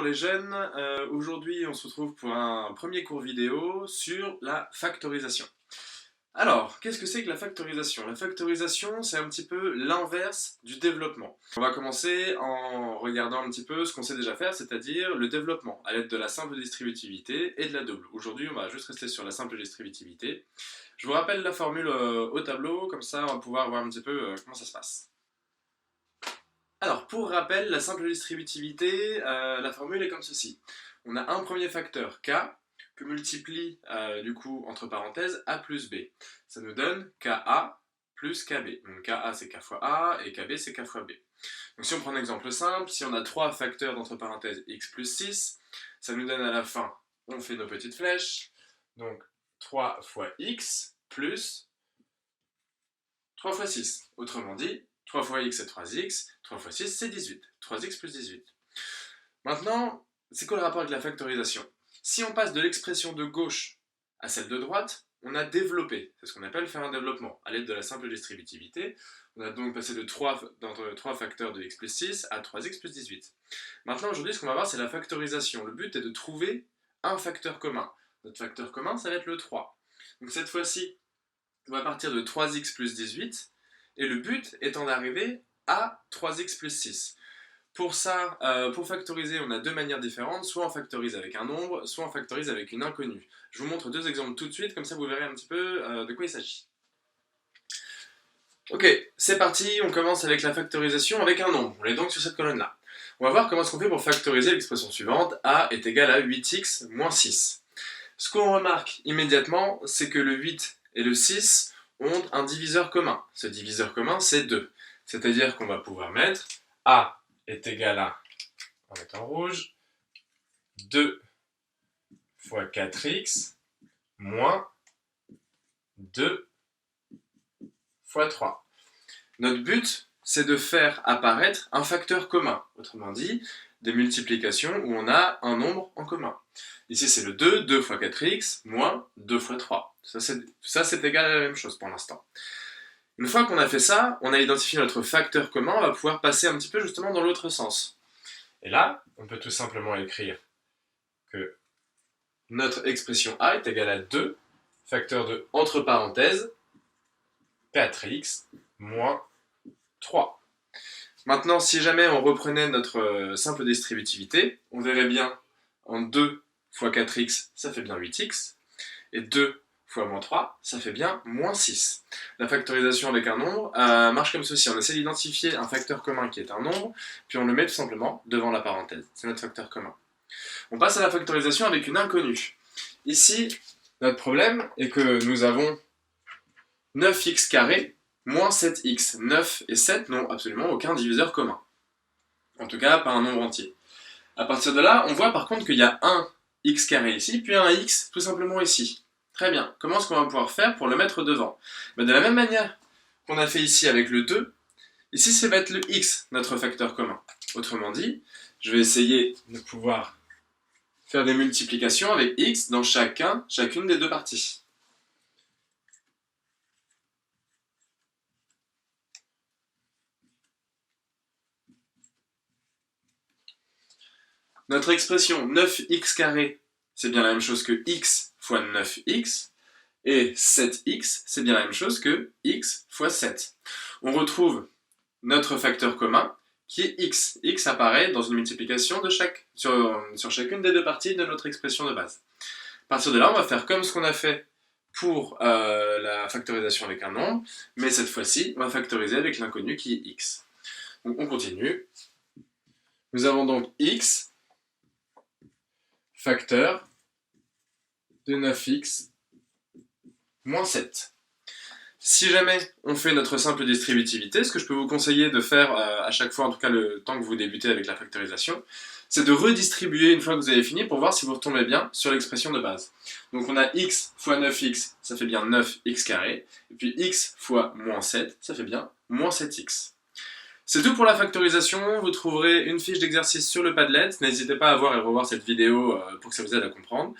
les jeunes, aujourd'hui on se retrouve pour un premier cours vidéo sur la factorisation. Alors, qu'est-ce que c'est que la factorisation? La factorisation, c'est un petit peu l'inverse du développement. On va commencer en regardant un petit peu ce qu'on sait déjà faire, c'est-à-dire le développement, à l'aide de la simple distributivité et de la double. Aujourd'hui, on va juste rester sur la simple distributivité. Je vous rappelle la formule au tableau, comme ça on va pouvoir voir un petit peu comment ça se passe. Alors, pour rappel, la simple distributivité, la formule est comme ceci. On a un premier facteur k, que multiplie du coup entre parenthèses a plus b. Ça nous donne ka plus kb. Donc ka c'est k fois a et kb c'est k fois b. Donc si on prend un exemple simple, si on a trois facteurs d'entre parenthèses x plus 6, ça nous donne à la fin, on fait nos petites flèches, donc 3 fois x plus 3 fois 6. Autrement dit, 3 fois x c'est 3x, 3 fois 6 c'est 18. 3x plus 18. Maintenant, c'est quoi le rapport avec la factorisation? Si on passe de l'expression de gauche à celle de droite, on a développé. C'est ce qu'on appelle faire un développement. À l'aide de la simple distributivité, on a donc passé de 3 facteurs de x plus 6 à 3x plus 18. Maintenant, aujourd'hui, ce qu'on va voir, c'est la factorisation. Le but est de trouver un facteur commun. Notre facteur commun, ça va être le 3. Donc cette fois-ci, on va partir de 3x plus 18, et le but étant d'arriver à 3x plus 6. Pour ça, pour factoriser, on a deux manières différentes, soit on factorise avec un nombre, soit on factorise avec une inconnue. Je vous montre deux exemples tout de suite, comme ça vous verrez un petit peu de quoi il s'agit. Ok, c'est parti, on commence avec la factorisation avec un nombre. On est donc sur cette colonne-là. On va voir comment est-ce qu'on fait pour factoriser l'expression suivante, a est égal à 8x moins 6. Ce qu'on remarque immédiatement, c'est que le 8 et le 6 ont un diviseur commun. Ce diviseur commun, c'est 2. C'est-à-dire qu'on va pouvoir mettre a est égal à, on va mettre en rouge, 2 fois 4x moins 2 fois 3. Notre but, c'est de faire apparaître un facteur commun. Autrement dit, des multiplications où on a un nombre en commun. Ici, c'est le 2, 2 fois 4x moins 2 fois 3. Ça, c'est égal à la même chose pour l'instant. Une fois qu'on a fait ça, on a identifié notre facteur commun, on va pouvoir passer un petit peu justement dans l'autre sens. Et là, on peut tout simplement écrire que notre expression a est égale à 2, facteur de, entre parenthèses, 4x moins 3. Maintenant, si jamais on reprenait notre simple distributivité, on verrait bien en 2 fois 4x, ça fait bien 8x, et 2 fois moins 3, ça fait bien moins 6. La factorisation avec un nombre marche comme ceci. On essaie d'identifier un facteur commun qui est un nombre, puis on le met tout simplement devant la parenthèse. C'est notre facteur commun. On passe à la factorisation avec une inconnue. Ici, notre problème est que nous avons 9x carré moins 7x. 9 et 7 n'ont absolument aucun diviseur commun. En tout cas, pas un nombre entier. À partir de là, on voit par contre qu'il y a un x carré ici, puis un x tout simplement ici. Très bien. Comment est-ce qu'on va pouvoir faire pour le mettre devant? De la même manière qu'on a fait ici avec le 2, ici ça va être le x, notre facteur commun. Autrement dit, je vais essayer de pouvoir faire des multiplications avec x dans chacune des deux parties. Notre expression 9x carré, c'est bien la même chose que x fois 9x, et 7x, c'est bien la même chose que x fois 7. On retrouve notre facteur commun, qui est x. X apparaît dans une multiplication de sur chacune des deux parties de notre expression de base. À partir de là, on va faire comme ce qu'on a fait pour la factorisation avec un nombre, mais cette fois-ci, on va factoriser avec l'inconnu qui est x. Donc on continue. Nous avons donc x facteur de 9x moins 7. Si jamais on fait notre simple distributivité, ce que je peux vous conseiller de faire à chaque fois, en tout cas le temps que vous débutez avec la factorisation, c'est de redistribuer une fois que vous avez fini pour voir si vous retombez bien sur l'expression de base. Donc on a x fois 9x, ça fait bien 9x carré, et puis x fois moins 7, ça fait bien moins 7x. C'est tout pour la factorisation, vous trouverez une fiche d'exercice sur le Padlet, n'hésitez pas à voir et revoir cette vidéo pour que ça vous aide à comprendre.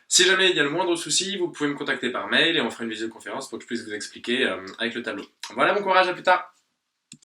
Si jamais il y a le moindre souci, vous pouvez me contacter par mail et on fera une visioconférence pour que je puisse vous expliquer avec le tableau. Voilà, bon courage, à plus tard!